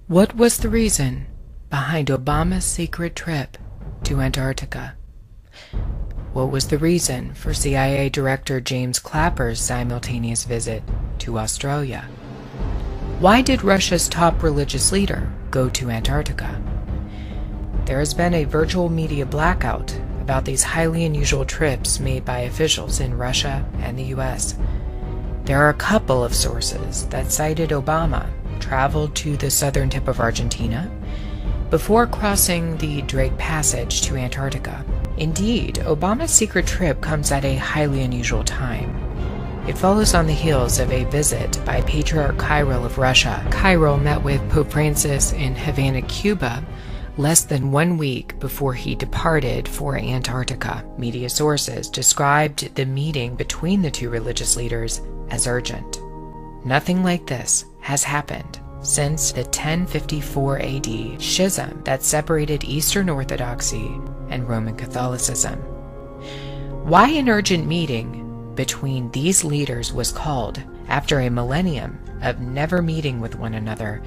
What was the reason behind Obama's secret trip to Antarctica? What was the reason for CIA Director James Clapper's simultaneous visit to Australia? Why did Russia's top religious leader go to Antarctica? There has been a virtual media blackout about these highly unusual trips made by officials in Russia and the US. There are a couple of sources that cited Obama traveled to the southern tip of Argentina before crossing the Drake Passage to Antarctica. Indeed, Obama's secret trip comes at a highly unusual time. It follows on the heels of a visit by Patriarch Kirill of Russia. Kirill met with Pope Francis in Havana, Cuba, less than 1 week before he departed for Antarctica. Media sources described the meeting between the two religious leaders as urgent. Nothing like this has happened since the 1054 AD schism that separated Eastern Orthodoxy and Roman Catholicism. Why an urgent meeting between these leaders was called after a millennium of never meeting with one another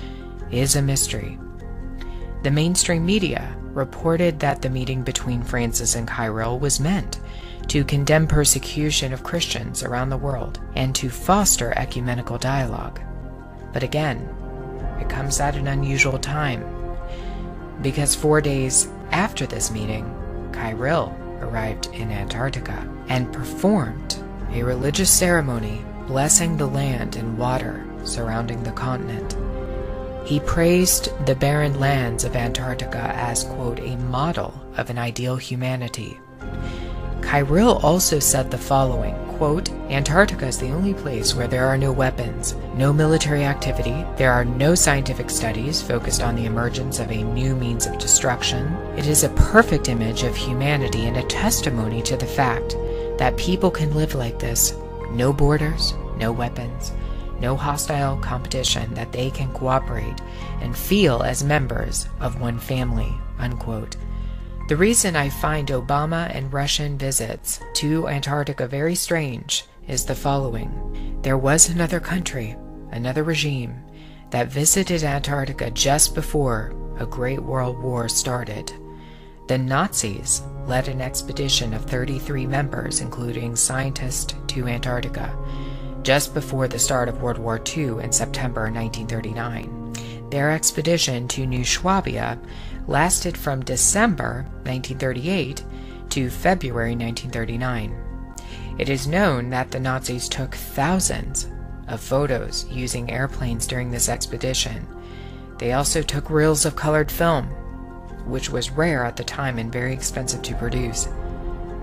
is a mystery. The mainstream media reported that the meeting between Francis and Kirill was meant to condemn persecution of Christians around the world and to foster ecumenical dialogue. But again, it comes at an unusual time, because 4 days after this meeting, Kirill arrived in Antarctica and performed a religious ceremony blessing the land and water surrounding the continent. He praised the barren lands of Antarctica as, quote, a model of an ideal humanity. Kirill also said the following, quote, Antarctica is the only place where there are no weapons, no military activity, there are no scientific studies focused on the emergence of a new means of destruction. It is a perfect image of humanity and a testimony to the fact that people can live like this. No borders, no weapons, no hostile competition, that they can cooperate and feel as members of one family, unquote. The reason I find Obama and Russian visits to Antarctica very strange is the following. There was another country, another regime, that visited Antarctica just before a Great World War started. The Nazis led an expedition of 33 members, including scientists, to Antarctica, just before the start of World War II in September 1939. Their expedition to New Swabia lasted from December 1938 to February 1939. It is known that the Nazis took thousands of photos using airplanes during this expedition. They also took reels of colored film, which was rare at the time and very expensive to produce.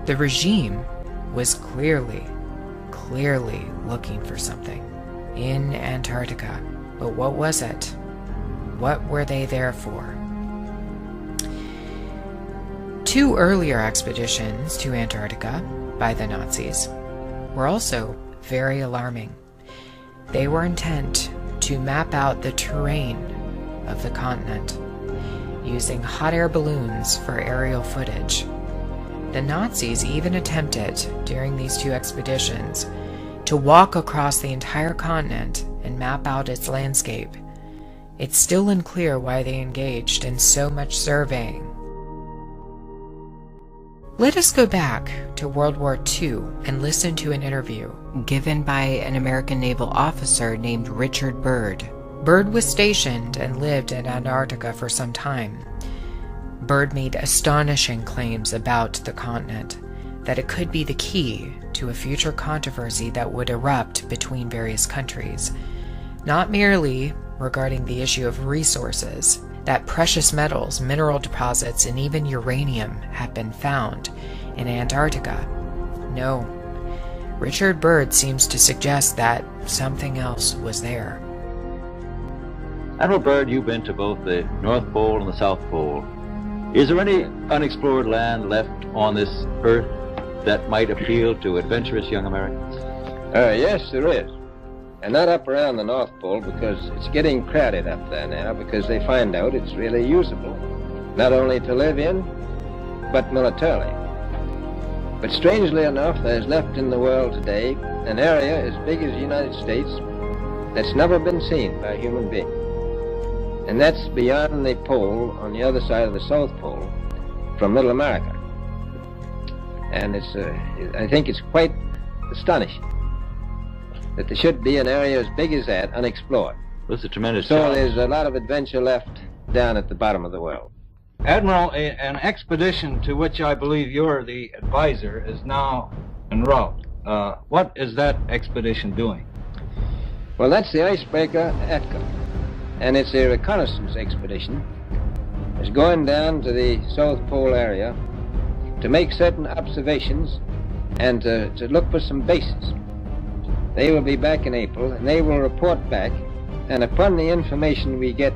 The regime was clearly looking for something in Antarctica. But what was it? What were they there for? Two earlier expeditions to Antarctica by the Nazis were also very alarming. They were intent to map out the terrain of the continent using hot air balloons for aerial footage. The Nazis even attempted, during these two expeditions, to walk across the entire continent and map out its landscape. It's still unclear why they engaged in so much surveying. Let us go back to World War II and listen to an interview given by an American naval officer named Richard Byrd. Byrd was stationed and lived in Antarctica for some time. Byrd made astonishing claims about the continent, that it could be the key to a future controversy that would erupt between various countries, not merely regarding the issue of resources, that precious metals, mineral deposits, and even uranium have been found in Antarctica. No, Richard Byrd seems to suggest that something else was there. Admiral Byrd, you've been to both the North Pole and the South Pole. Is there any unexplored land left on this Earth that might appeal to adventurous young Americans? Yes, there is. And not up around the North Pole, because it's getting crowded up there now, because they find out it's really usable, not only to live in, but militarily. But strangely enough, there's left in the world today an area as big as the United States that's never been seen by a human being. and that's beyond the pole on the other side of the South Pole from Middle America. And I think it's quite astonishing that there should be an area as big as that unexplored. This is a tremendous So challenge. there's a lot of adventure left down at the bottom of the world. Admiral, an expedition to which I believe you're the advisor is now en route. What is that expedition doing? Well, that's the icebreaker Atka, and it's a reconnaissance expedition. It's going down to the South Pole area to make certain observations and to look for some bases. They will be back in April, and they will report back, and upon the information we get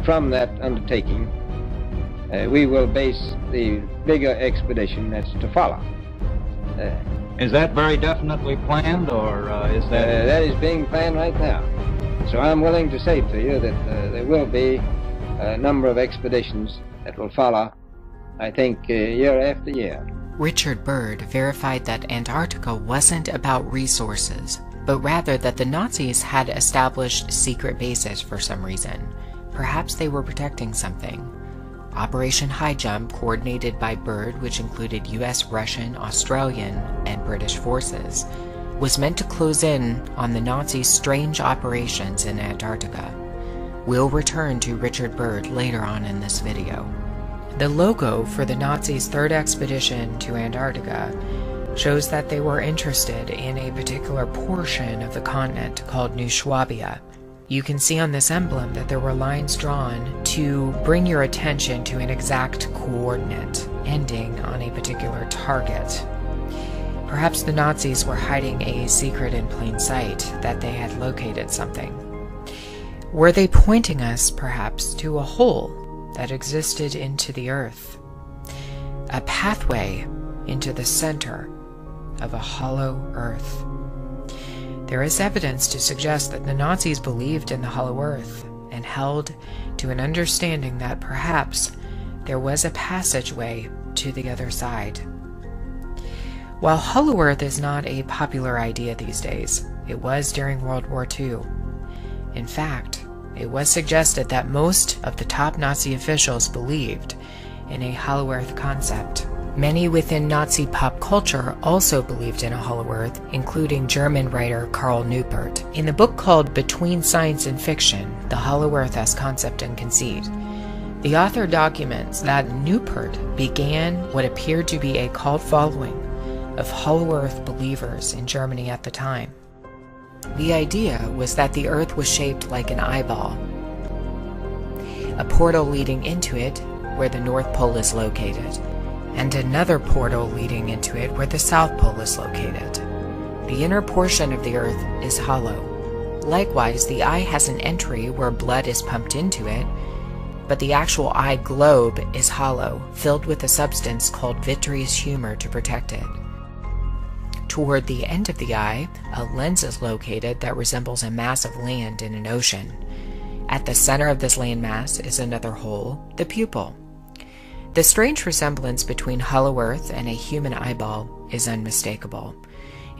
from that undertaking, we will base the bigger expedition that's to follow. Is that very definitely planned, or is that... That is being planned right now. So I'm willing to say to you that there will be a number of expeditions that will follow, I think, year after year. Richard Byrd verified that Antarctica wasn't about resources, but rather that the Nazis had established secret bases for some reason. Perhaps they were protecting something. Operation High Jump, coordinated by Byrd, which included US, Russian, Australian, and British forces, was meant to close in on the Nazis' strange operations in Antarctica. We'll return to Richard Byrd later on in this video. The logo for the Nazis' third expedition to Antarctica shows that they were interested in a particular portion of the continent called New Swabia. You can see on this emblem that there were lines drawn to bring your attention to an exact coordinate, ending on a particular target. Perhaps the Nazis were hiding a secret in plain sight, that they had located something. Were they pointing us, perhaps, to a hole that existed into the earth? A pathway into the center of a hollow earth. There is evidence to suggest that the Nazis believed in the hollow earth and held to an understanding that perhaps there was a passageway to the other side. While hollow earth is not a popular idea these days, it was during World War II. In fact, it was suggested that most of the top Nazi officials believed in a hollow earth concept. Many within Nazi pop culture also believed in a hollow earth, including German writer Karl Neupert. In the book called Between Science and Fiction, The Hollow Earth as Concept and Conceit, the author documents that Neupert began what appeared to be a cult following of hollow earth believers in Germany at the time. The idea was that the earth was shaped like an eyeball, a portal leading into it where the North Pole is located, and another portal leading into it where the South Pole is located. The inner portion of the earth is hollow. Likewise, the eye has an entry where blood is pumped into it, but the actual eye globe is hollow, filled with a substance called vitreous humor to protect it. Toward the end of the eye, a lens is located that resembles a mass of land in an ocean. At the center of this landmass is another hole, the pupil. The strange resemblance between hollow earth and a human eyeball is unmistakable.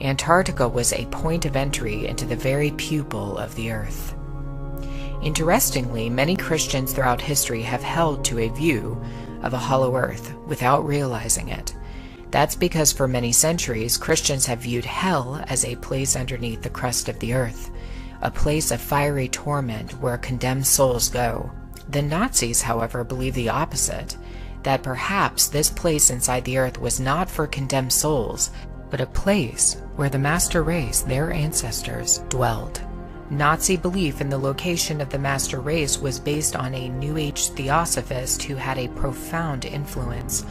Antarctica was a point of entry into the very pupil of the earth. Interestingly, many Christians throughout history have held to a view of a hollow earth without realizing it. That's because for many centuries, Christians have viewed hell as a place underneath the crust of the earth, a place of fiery torment where condemned souls go. The Nazis, however, believe the opposite, that perhaps this place inside the earth was not for condemned souls, but a place where the master race, their ancestors, dwelled. Nazi belief in the location of the master race was based on a New Age theosophist who had a profound influence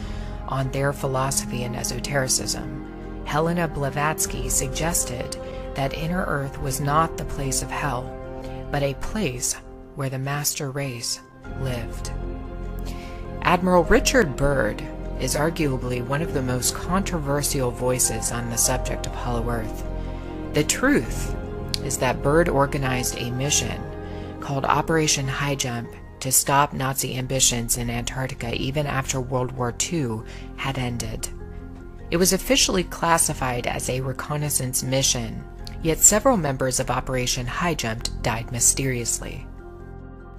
on their philosophy and esotericism. Helena Blavatsky suggested that inner earth was not the place of hell, but a place where the master race lived. Admiral Richard Byrd is arguably one of the most controversial voices on the subject of hollow earth. The truth is that Byrd organized a mission called Operation High Jump to stop Nazi ambitions in Antarctica even after World War II had ended. It was officially classified as a reconnaissance mission, yet several members of Operation High Jump died mysteriously.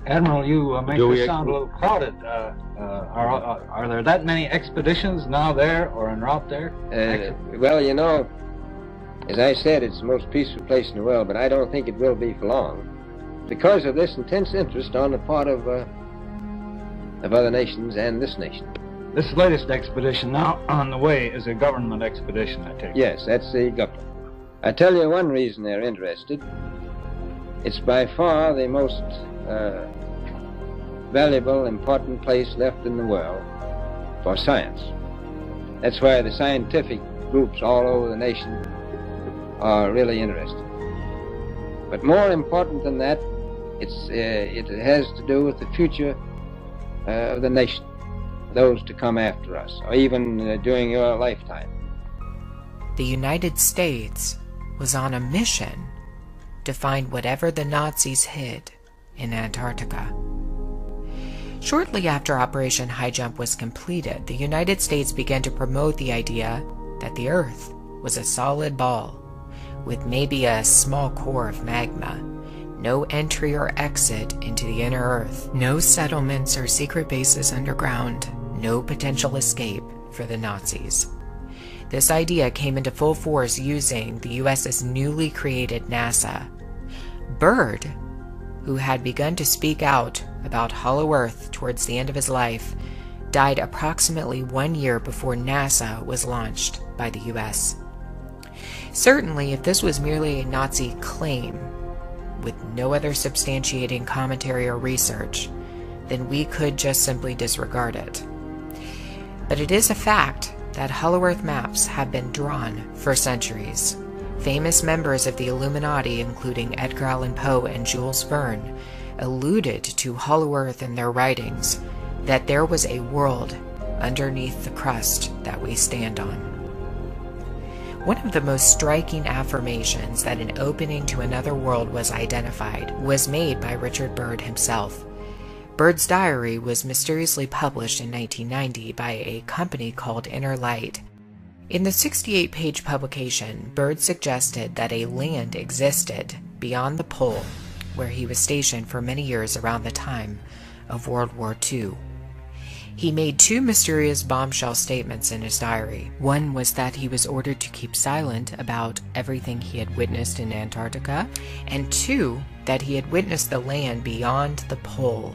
Admiral, you make Do we this sound a little crowded. Are there that many expeditions now there or en route there? Well, you know, as I said, it's the most peaceful place in the world, but I don't think it will be for long because of this intense interest on the part of other nations and this nation. This latest expedition now on the way is a government expedition, I take it. Yes, that's the government. I tell you one reason they're interested. It's by far the most valuable, important place left in the world for science. That's why the scientific groups all over the nation are really interested. But more important than that, it has to do with the future of the nation, those to come after us, or even during your lifetime. The United States was on a mission to find whatever the Nazis hid in Antarctica. Shortly after Operation High Jump was completed, the United States began to promote the idea that the Earth was a solid ball with maybe a small core of magma, no entry or exit into the inner Earth, no settlements or secret bases underground, no potential escape for the Nazis. This idea came into full force using the US's newly created NASA. Byrd, who had begun to speak out about Hollow Earth towards the end of his life, died approximately 1 year before NASA was launched by the US. Certainly, if this was merely a Nazi claim, with no other substantiating commentary or research, then we could just simply disregard it. But it is a fact that Hollow Earth maps have been drawn for centuries. Famous members of the Illuminati, including Edgar Allan Poe and Jules Verne, alluded to Hollow Earth in their writings, that there was a world underneath the crust that we stand on. One of the most striking affirmations that an opening to another world was identified was made by Richard Byrd himself. Byrd's diary was mysteriously published in 1990 by a company called Inner Light. In the 68-page publication, Byrd suggested that a land existed beyond the pole, where he was stationed for many years around the time of World War II. He made two mysterious bombshell statements in his diary. One was that he was ordered to keep silent about everything he had witnessed in Antarctica, and two, that he had witnessed the land beyond the pole,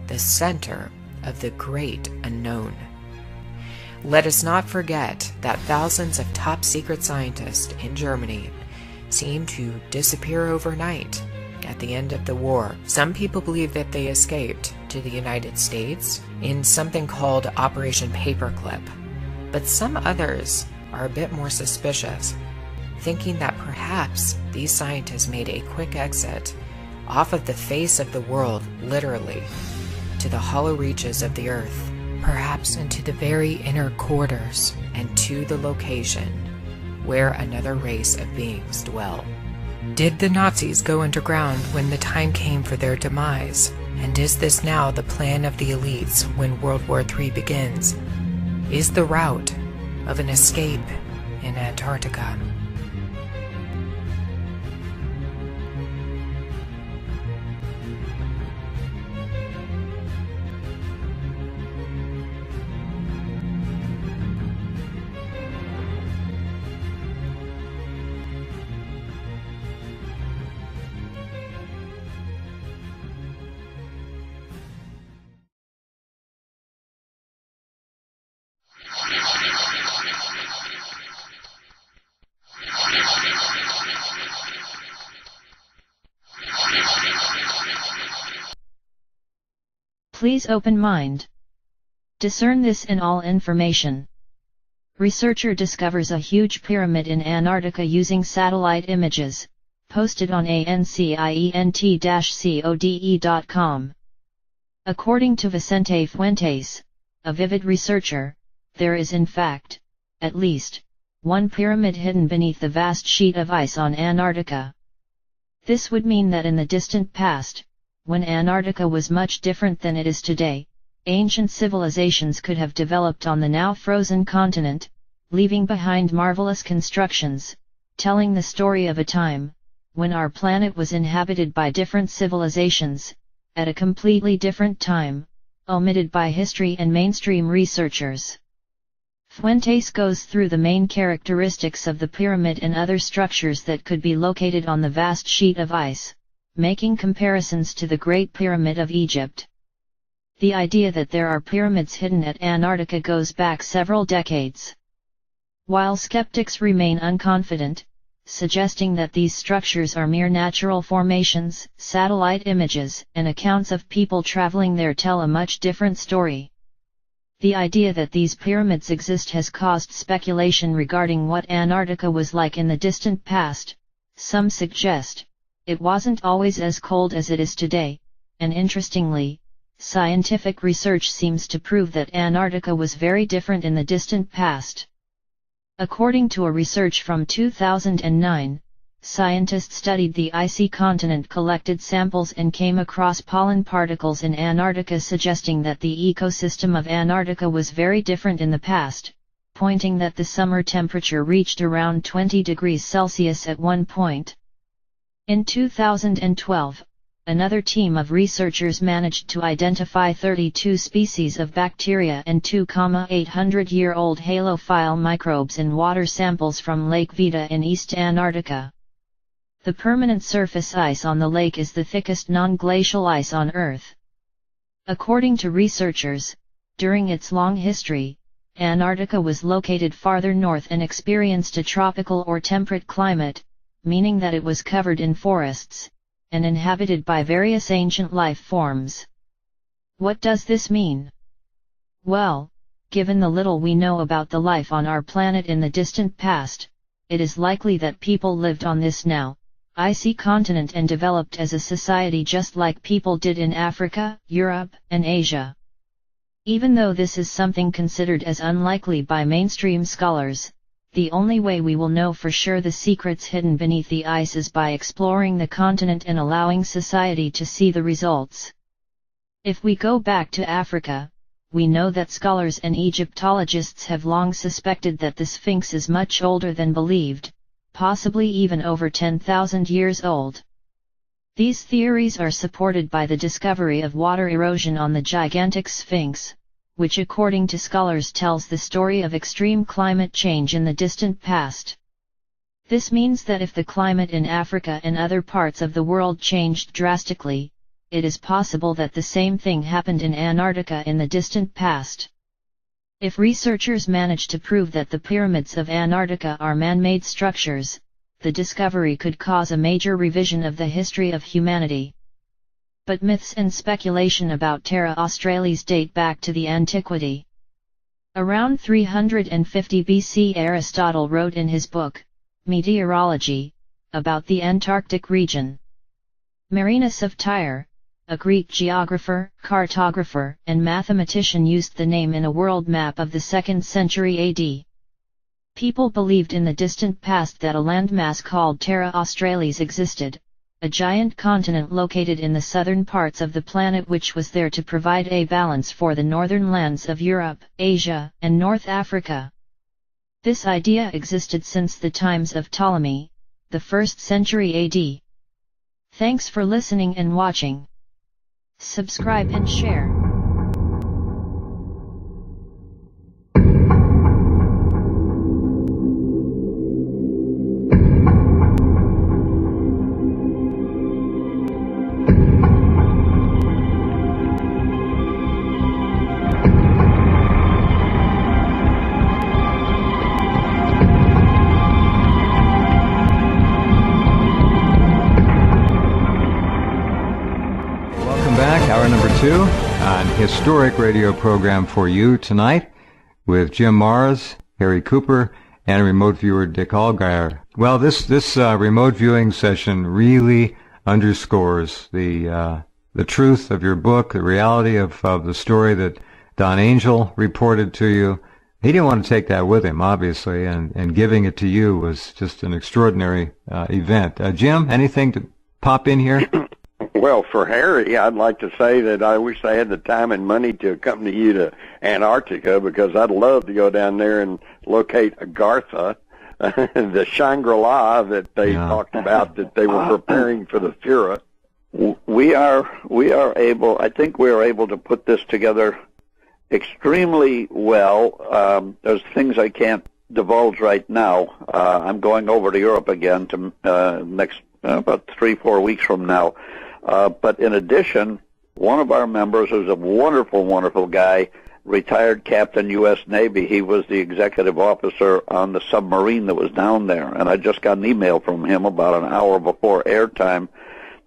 the center of the great unknown. Let us not forget that thousands of top-secret scientists in Germany seemed to disappear overnight at the end of the war. Some people believe that they escaped to the United States in something called Operation Paperclip, but some others are a bit more suspicious, thinking that perhaps these scientists made a quick exit off of the face of the world, literally, to the hollow reaches of the Earth, perhaps into the very inner quarters and to the location where another race of beings dwell. Did the Nazis go underground when the time came for their demise? And is this now the plan of the elites when World War III begins? Is the route of an escape in Antarctica? Please open mind. Discern this in all information. Researcher discovers a huge pyramid in Antarctica using satellite images, posted on ancient-code.com. According to Vicente Fuentes, a vivid researcher, there is in fact, at least, one pyramid hidden beneath the vast sheet of ice on Antarctica. This would mean that in the distant past, when Antarctica was much different than it is today, ancient civilizations could have developed on the now frozen continent, leaving behind marvelous constructions, telling the story of a time when our planet was inhabited by different civilizations, at a completely different time, omitted by history and mainstream researchers. Fuentes goes through the main characteristics of the pyramid and other structures that could be located on the vast sheet of ice, making comparisons to the Great Pyramid of Egypt. The idea that there are pyramids hidden at Antarctica goes back several decades. While skeptics remain unconfident, suggesting that these structures are mere natural formations, satellite images and accounts of people traveling there tell a much different story. The idea that these pyramids exist has caused speculation regarding what Antarctica was like in the distant past. Some suggest it wasn't always as cold as it is today, and interestingly, scientific research seems to prove that Antarctica was very different in the distant past. According to a research from 2009, scientists studied the icy continent, collected samples and came across pollen particles in Antarctica suggesting that the ecosystem of Antarctica was very different in the past, pointing that the summer temperature reached around 20 degrees Celsius at one point. In 2012, another team of researchers managed to identify 32 species of bacteria and 2,800-year-old halophile microbes in water samples from Lake Vita in East Antarctica. The permanent surface ice on the lake is the thickest non-glacial ice on Earth. According to researchers, during its long history, Antarctica was located farther north and experienced a tropical or temperate climate, meaning that it was covered in forests, and inhabited by various ancient life forms. What does this mean? Well, given the little we know about the life on our planet in the distant past, it is likely that people lived on this now icy continent and developed as a society just like people did in Africa, Europe, and Asia. Even though this is something considered as unlikely by mainstream scholars, the only way we will know for sure the secrets hidden beneath the ice is by exploring the continent and allowing society to see the results. If we go back to Africa, we know that scholars and Egyptologists have long suspected that the Sphinx is much older than believed, possibly even over 10,000 years old. These theories are supported by the discovery of water erosion on the gigantic Sphinx, which according to scholars tells the story of extreme climate change in the distant past. This means that if the climate in Africa and other parts of the world changed drastically, it is possible that the same thing happened in Antarctica in the distant past. If researchers manage to prove that the pyramids of Antarctica are man-made structures, the discovery could cause a major revision of the history of humanity. But myths and speculation about Terra Australis date back to the antiquity. Around 350 BC, Aristotle wrote in his book, Meteorology, about the Antarctic region. Marinus of Tyre, a Greek geographer, cartographer, and mathematician, used the name in a world map of the 2nd century AD. People believed in the distant past that a landmass called Terra Australis existed, a giant continent located in the southern parts of the planet which was there to provide a balance for the northern lands of Europe, Asia, and North Africa. This idea existed since the times of Ptolemy, the 1st century AD. Thanks for listening and watching. Subscribe and share. Hour number 2, an historic radio program for you tonight with Jim Mars, Harry Cooper, and remote viewer Dick Allgaier. Well, this remote viewing session really underscores the truth of your book, the reality of the story that Don Angel reported to you. He didn't want to take that with him, obviously, and giving it to you was just an extraordinary event. Jim, anything to pop in here? Well, for Harry, I'd like to say that I wish I had the time and money to accompany you to Antarctica, because I'd love to go down there and locate Agartha, the Shangri-La that they talked about, that they were preparing for the Führer. We are able. I think we are able to put this together extremely well. There's things I can't divulge right now. I'm going over to Europe again to next about 3-4 weeks from now. But in addition, one of our members, who's a wonderful, wonderful guy, retired Captain U.S. Navy. He was the executive officer on the submarine that was down there, and I just got an email from him about an hour before airtime.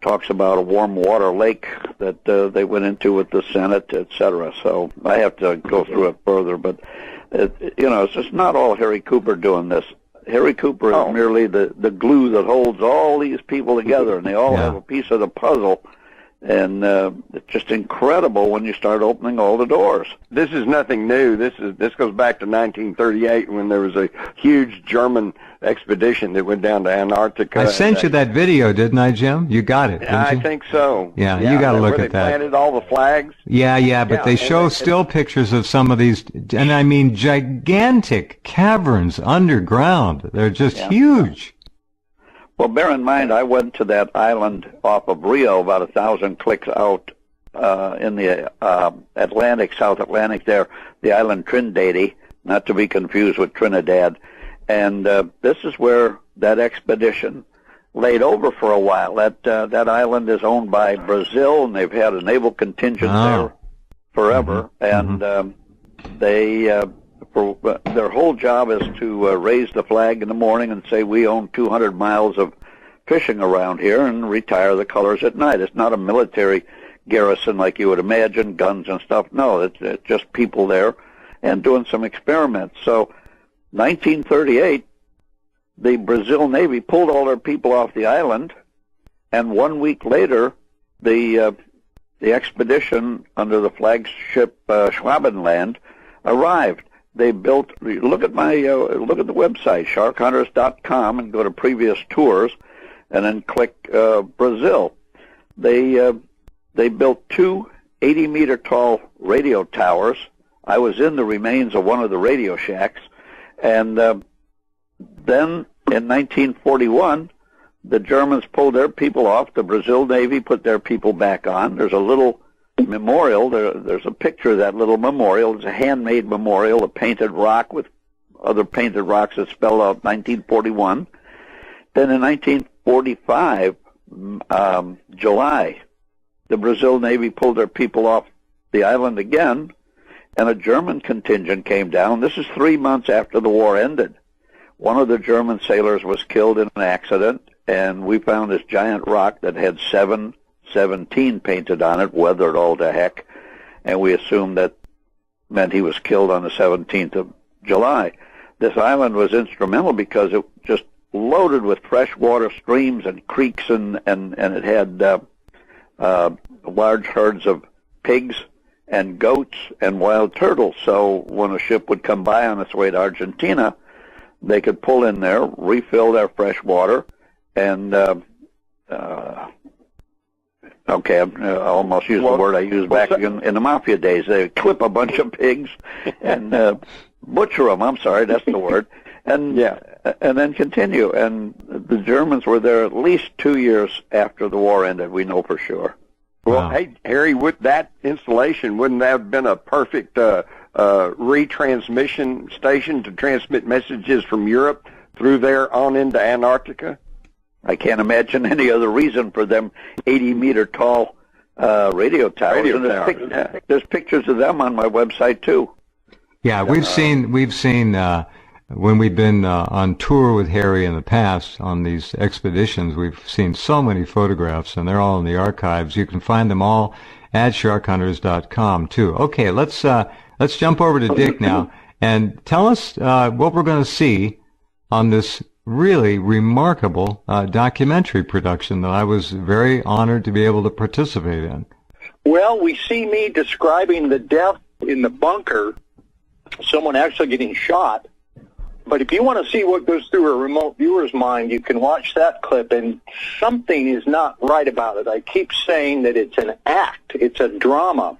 Talks about a warm water lake that they went into with the Senate, etc. So I have to go through it further, but it's just not all Harry Cooper doing this. Harry Cooper is merely the glue that holds all these people together, and they all have a piece of the puzzle. And it's just incredible when you start opening all the doors. This is nothing new. This goes back to 1938 when there was a huge German expedition that went down to Antarctica. I sent you that video, didn't I, Jim? You got it, didn't you? I think so. Yeah, you got to look at that. They planted all the flags. Yeah, but they show still pictures of some of these, and I mean gigantic caverns underground. They're just huge. Well, bear in mind, I went to that island off of Rio, about 1,000 clicks out in the Atlantic, South Atlantic there, the island Trinidad, not to be confused with Trinidad. And this is where that expedition laid over for a while. That island is owned by Brazil, and they've had a naval contingent there forever. And their whole job is to raise the flag in the morning and say we own 200 miles of fishing around here and retire the colors at night. It's not a military garrison like you would imagine, guns and stuff. No, it's just people there and doing some experiments. So 1938, the Brazil Navy pulled all their people off the island, and 1 week later, the expedition under the flagship Schwabenland arrived. They built. Look at the website sharkhunters.com and go to previous tours, and then click Brazil. They built 2 80-meter tall radio towers. I was in the remains of one of the radio shacks, and then in 1941, the Germans pulled their people off. The Brazil Navy put their people back on. There's a little memorial. There's a picture of that little memorial. It's a handmade memorial, a painted rock with other painted rocks that spell out 1941. Then in 1945, July, the Brazil Navy pulled their people off the island again, and a German contingent came down. This is 3 months after the war ended. One of the German sailors was killed in an accident, and we found this giant rock that had 717 painted on it, weathered all to heck, and we assumed that meant he was killed on the 17th of July. This island was instrumental because it just loaded with freshwater streams and creeks, and it had large herds of pigs and goats and wild turtles. So when a ship would come by on its way to Argentina, they could pull in there, refill their fresh water, and okay, I almost used the word I used back in the Mafia days. They would clip a bunch of pigs and butcher them. I'm sorry, that's the word. And and then continue. And the Germans were there at least 2 years after the war ended. We know for sure. Well, hey, Harry, with that installation, wouldn't that have been a perfect retransmission station to transmit messages from Europe through there on into Antarctica? I can't imagine any other reason for them 80-meter tall radio towers. There's pictures of them on my website too. Yeah, we've seen when we've been on tour with Harry in the past on these expeditions, we've seen so many photographs, and they're all in the archives. You can find them all at sharkhunters.com too. Okay, let's jump over to Dick now and tell us what we're going to see on this really remarkable documentary production that I was very honored to be able to participate in. Well, we see me describing the death in the bunker, someone actually getting shot. But if you want to see what goes through a remote viewer's mind, you can watch that clip, and something is not right about it. I keep saying that it's an act. It's a drama.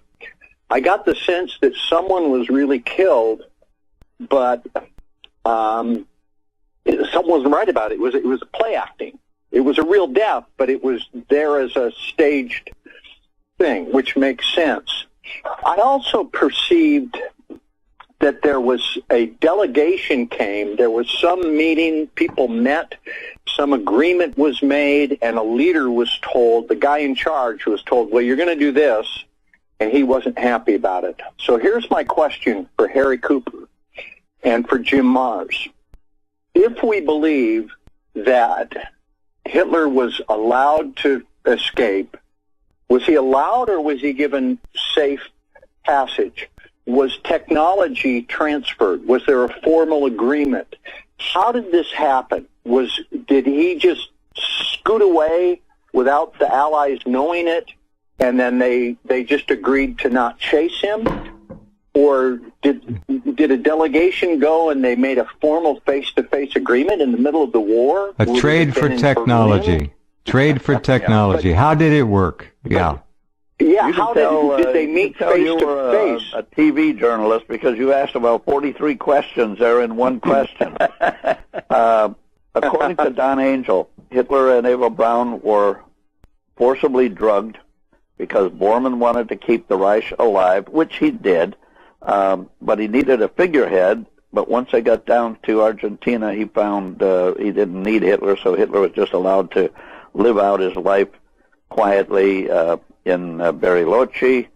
I got the sense that someone was really killed, but someone wasn't right about it. It was play acting. It was a real death, but it was there as a staged thing, which makes sense. I also perceived that there was a delegation came, there was some meeting, people met, some agreement was made, and a leader was told, the guy in charge was told, well, you're going to do this, and he wasn't happy about it. So here's my question for Harry Cooper and for Jim Mars. If we believe that Hitler was allowed to escape, was he allowed or was he given safe passage? Was technology transferred? Was there a formal agreement? How did this happen? Did he just scoot away without the Allies knowing it, and then they just agreed to not chase him? Or did a delegation go and they made a formal face-to-face agreement in the middle of the war? A trade for technology. Trade for technology. Yeah. How did it work? Yeah. Yeah, how did they meet face-to-face? A TV journalist because you asked about 43 questions there in one question. According to Don Angel, Hitler and Eva Braun were forcibly drugged because Bormann wanted to keep the Reich alive, which he did, but he needed a figurehead. But once they got down to Argentina, he found he didn't need Hitler, so Hitler was just allowed to live out his life quietly in Bariloche,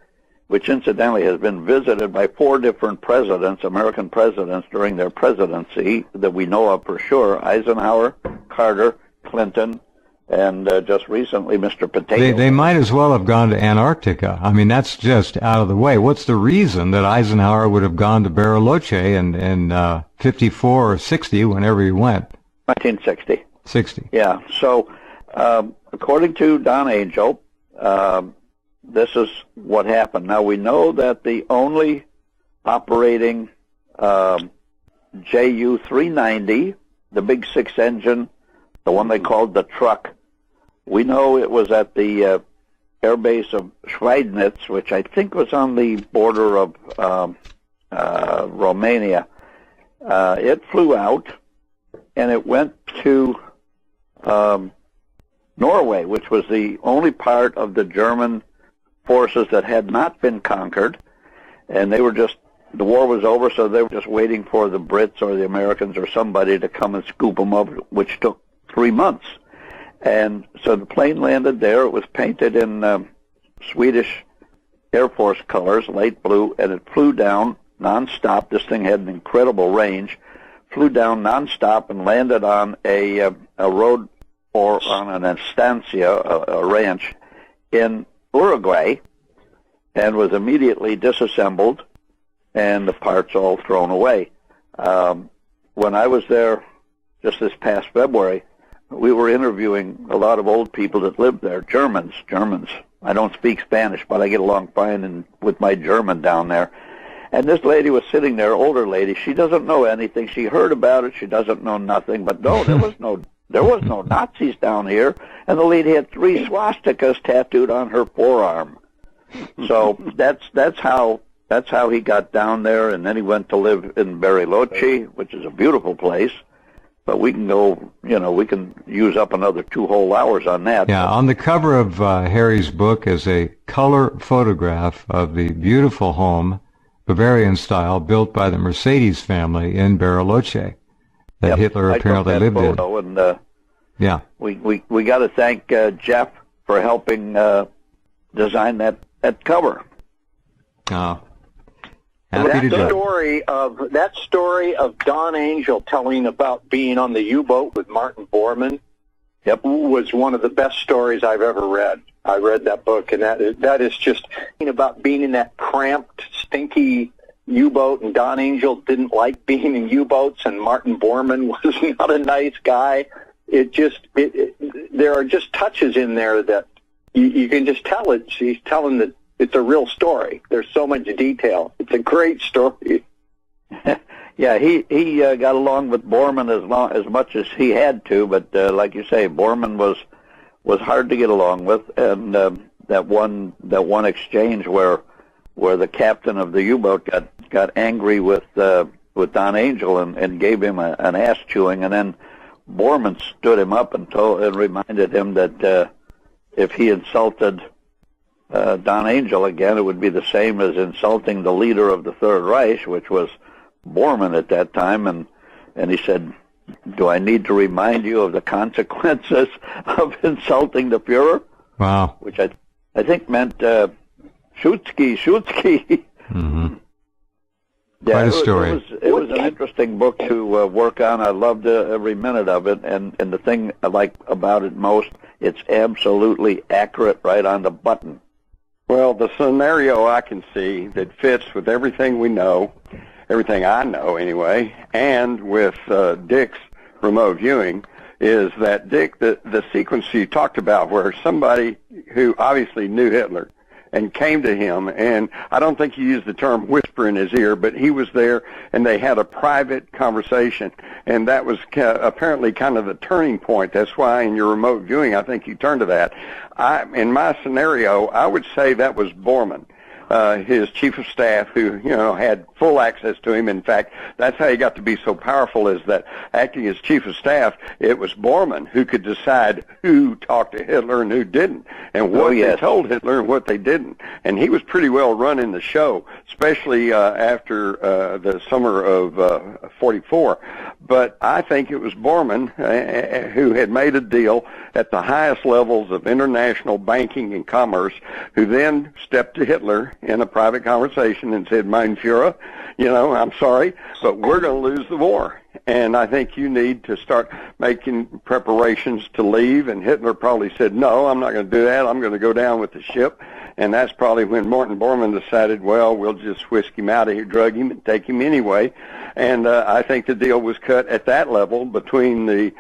which incidentally has been visited by 4 different presidents, American presidents, during their presidency that we know of for sure: Eisenhower, Carter, Clinton, and just recently Mr. Potato. They might as well have gone to Antarctica. I mean, that's just out of the way. What's the reason that Eisenhower would have gone to Bariloche in 54 or 60, whenever he went? 1960. 60. Yeah. So, according to Don Angel, this is what happened. Now, we know that the only operating Ju-390, the big 6-engine, the one they called the truck, we know it was at the air base of Schweidnitz, which I think was on the border of Romania. It flew out, and it went to Norway, which was the only part of the German forces that had not been conquered, and they were just, the war was over, so they were just waiting for the Brits or the Americans or somebody to come and scoop them up, which took 3 months. And so the plane landed there. It was painted in Swedish Air Force colors, light blue, and it flew down nonstop. This thing had an incredible range. Flew down nonstop and landed on a road or on an estancia, a ranch in Uruguay, and was immediately disassembled and the parts all thrown away. When I was there just this past February, we were interviewing a lot of old people that lived there, Germans. I don't speak Spanish, but I get along fine with my German down there. And this lady was sitting there, older lady. She doesn't know anything. She heard about it. She doesn't know nothing. But no, there was no Nazis down here. And the lady had 3 swastikas tattooed on her forearm. So that's how he got down there. And then he went to live in Bariloche, which is a beautiful place. But we can go, we can use up another 2 whole hours on that. Yeah, on the cover of Harry's book is a color photograph of the beautiful home, Bavarian style, built by the Mercedes family in Bariloche that Hitler apparently lived in. And, yeah, we got to thank Jeff for helping design that cover. That story of Don Angel telling about being on the U-boat with Martin Bormann was one of the best stories I've ever read. I read that book, and that is just about being in that cramped, stinky U-boat, and Don Angel didn't like being in U-boats, and Martin Bormann was not a nice guy. There are just touches in there that you can just tell it. He's telling that it's a real story. There's so much detail. It's a great story. Yeah, he got along with Bormann as much as he had to, but like you say, Bormann was hard to get along with, and that one exchange where the captain of the U-boat got angry with Don Angel and gave him an ass chewing, and then Bormann stood him up and reminded him that if he insulted Don Angel again, it would be the same as insulting the leader of the Third Reich, which was Bormann at that time. And he said, "Do I need to remind you of the consequences of insulting the Fuhrer?" Wow. Which I think meant Schutzki. Mm-hmm. Yeah, Quite a story. It was an interesting book to work on. I loved every minute of it, and the thing I like about it most, it's absolutely accurate, right on the button. Well, the scenario I can see that fits with everything we know, everything I know anyway, and with Dick's remote viewing, is that Dick, the sequence you talked about where somebody who obviously knew Hitler and came to him, and I don't think he used the term whisper in his ear, but he was there and they had a private conversation, and that was apparently kind of the turning point. That's why in your remote viewing I think you turned to that. In my scenario, I would say that was Bormann, his chief of staff, who had full access to him. In fact, that's how he got to be so powerful, is that acting as chief of staff, it was Bormann who could decide who talked to Hitler and who didn't, and what they told Hitler and what they didn't. And he was pretty well running the show, especially after the summer of 44. But I think it was Bormann who had made a deal at the highest levels of international banking and commerce, who then stepped to Hitler in a private conversation and said, "Mein Führer, I'm sorry, but we're going to lose the war. And I think you need to start making preparations to leave." And Hitler probably said, "No, I'm not going to do that. I'm going to go down with the ship." And that's probably when Martin Bormann decided, well, we'll just whisk him out of here, drug him, and take him anyway. And I think the deal was cut at that level between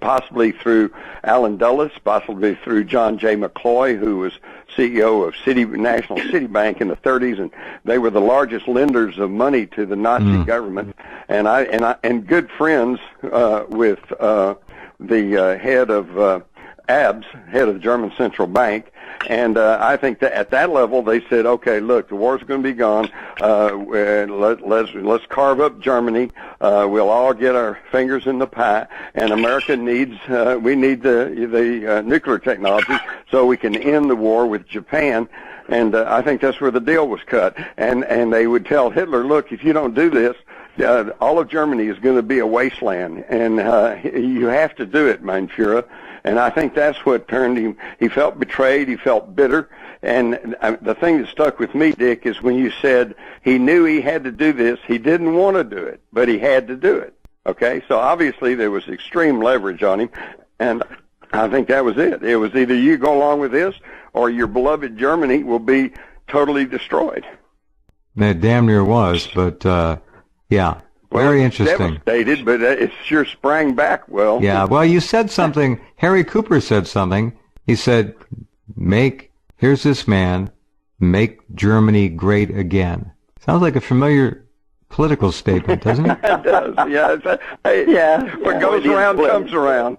possibly through Allen Dulles, possibly through John J. McCloy, who was CEO of National City Bank in the 30s, and they were the largest lenders of money to the Nazi government. And good friends with the head of ABS, head of the German Central Bank, and I think that at that level they said, "Okay, look, the war's going to be gone. Let's carve up Germany. We'll all get our fingers in the pie, and America needs we need the nuclear technology so we can end the war with Japan." And I think that's where the deal was cut. And they would tell Hitler, "Look, if you don't do this, all of Germany is going to be a wasteland, and you have to do it, mein Führer." And I think that's what turned him. He felt betrayed. He felt bitter. And the thing that stuck with me, Dick, is when you said he knew he had to do this. He didn't want to do it, but he had to do it. Okay? So obviously there was extreme leverage on him. And I think that was it. It was either you go along with this or your beloved Germany will be totally destroyed. It damn near was, but yeah. Very interesting. Devastated, but it sure sprang back well. Yeah, well, you said something. Harry Cooper said something. He said, here's this man, make Germany great again. Sounds like a familiar political statement, doesn't it? It does, yeah. What goes around comes around.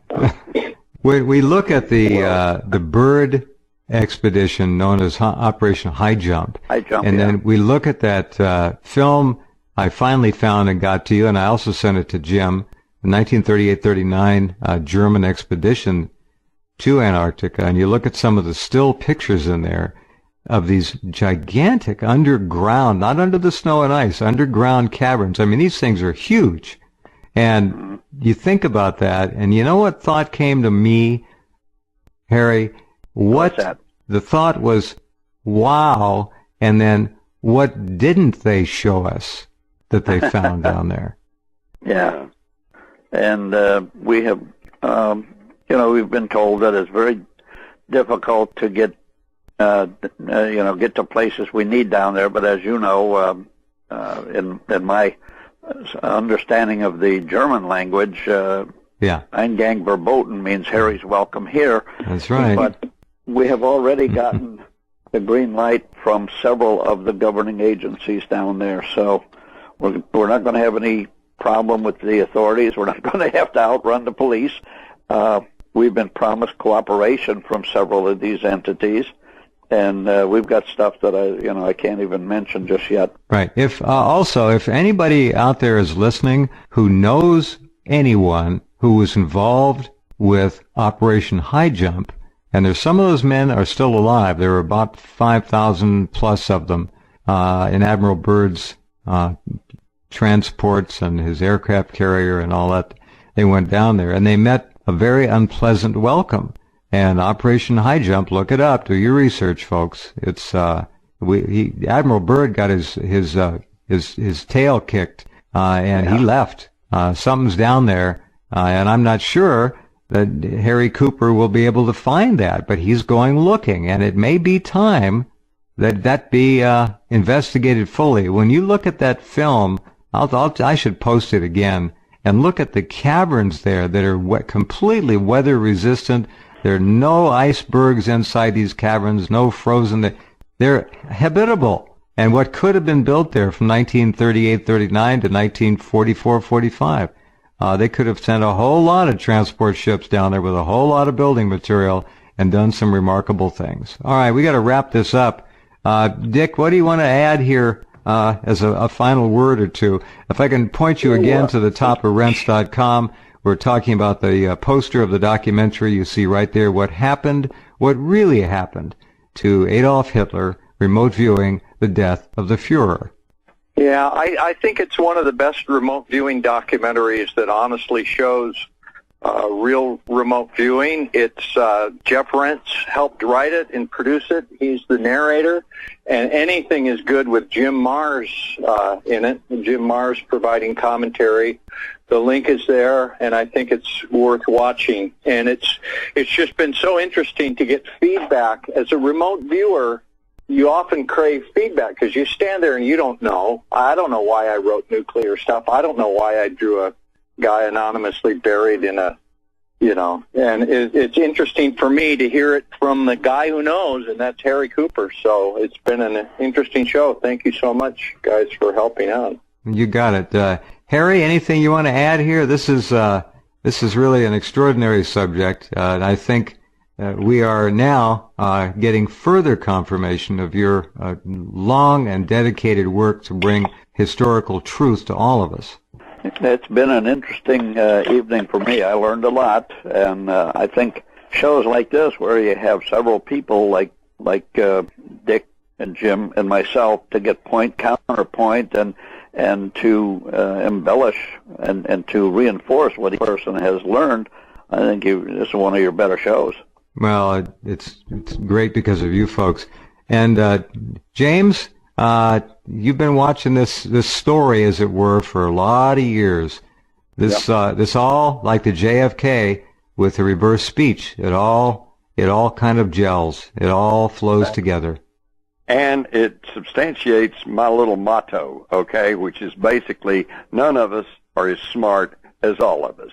When we look at the bird expedition known as Operation High Jump, and then we look at that film I finally found and got to you, and I also sent it to Jim, the 1938-39 German expedition to Antarctica, and you look at some of the still pictures in there of these gigantic underground, not under the snow and ice, underground caverns. I mean, these things are huge. And you think about that, and you know what thought came to me, Harry? What's that? The thought was, wow, and then what didn't they show us that they found down there? Yeah. And we have, we've been told that it's very difficult to get, get to places we need down there. But as you know, in my understanding of the German language, Eingang verboten means Harry's welcome here. That's right. But we have already gotten the green light from several of the governing agencies down there. So we're not going to have any problem with the authorities. We're not going to have to outrun the police. We've been promised cooperation from several of these entities, and we've got stuff that I can't even mention just yet. Right. If anybody out there is listening who knows anyone who was involved with Operation High Jump, and there's some of those men are still alive. There were about 5,000 plus of them in Admiral Byrd's transports and his aircraft carrier and all that. They went down there, and they met a very unpleasant welcome. And Operation High Jump, look it up, do your research, folks. It's Admiral Byrd got his tail kicked, and he left. Something's down there, and I'm not sure that Harry Cooper will be able to find that, but he's going looking, and it may be time that be investigated fully. When you look at that film, I should post it again, and look at the caverns there that are completely weather resistant. There are no icebergs inside these caverns, no frozen. They're habitable. And what could have been built there from 1938-39 to 1944-45, they could have sent a whole lot of transport ships down there with a whole lot of building material and done some remarkable things. All right, we got to wrap this up. Dick, what do you want to add here as a final word or two? If I can point you again to the top of Rense.com, we're talking about the poster of the documentary. You see right there what really happened to Adolf Hitler, remote viewing the death of the Fuhrer. Yeah, I think it's one of the best remote viewing documentaries that honestly shows real remote viewing. It's Jeff Rentz helped write it and produce it. He's the narrator, and anything is good with Jim Mars in it. Jim Mars providing commentary. The link is there, and I think it's worth watching. And it's just been so interesting to get feedback. As a remote viewer, you often crave feedback because you stand there and you don't know. I don't know why I wrote nuclear stuff. I don't know why I drew a guy anonymously buried in a, and it's interesting for me to hear it from the guy who knows, and that's Harry Cooper. So it's been an interesting show. Thank you so much, guys, for helping out. You got it. Harry, anything you want to add here? This is really an extraordinary subject, and I think we are now getting further confirmation of your long and dedicated work to bring historical truth to all of us. It's been an interesting evening for me. I learned a lot, and I think shows like this, where you have several people like Dick and Jim and myself to get point counterpoint and to embellish and to reinforce what each person has learned, I think this is one of your better shows. Well, it's great because of you folks. And James, you've been watching this story, as it were, for a lot of years. This all, like the JFK with the reverse speech, it all kind of gels. It all flows together. And it substantiates my little motto, okay, which is basically none of us are as smart as all of us.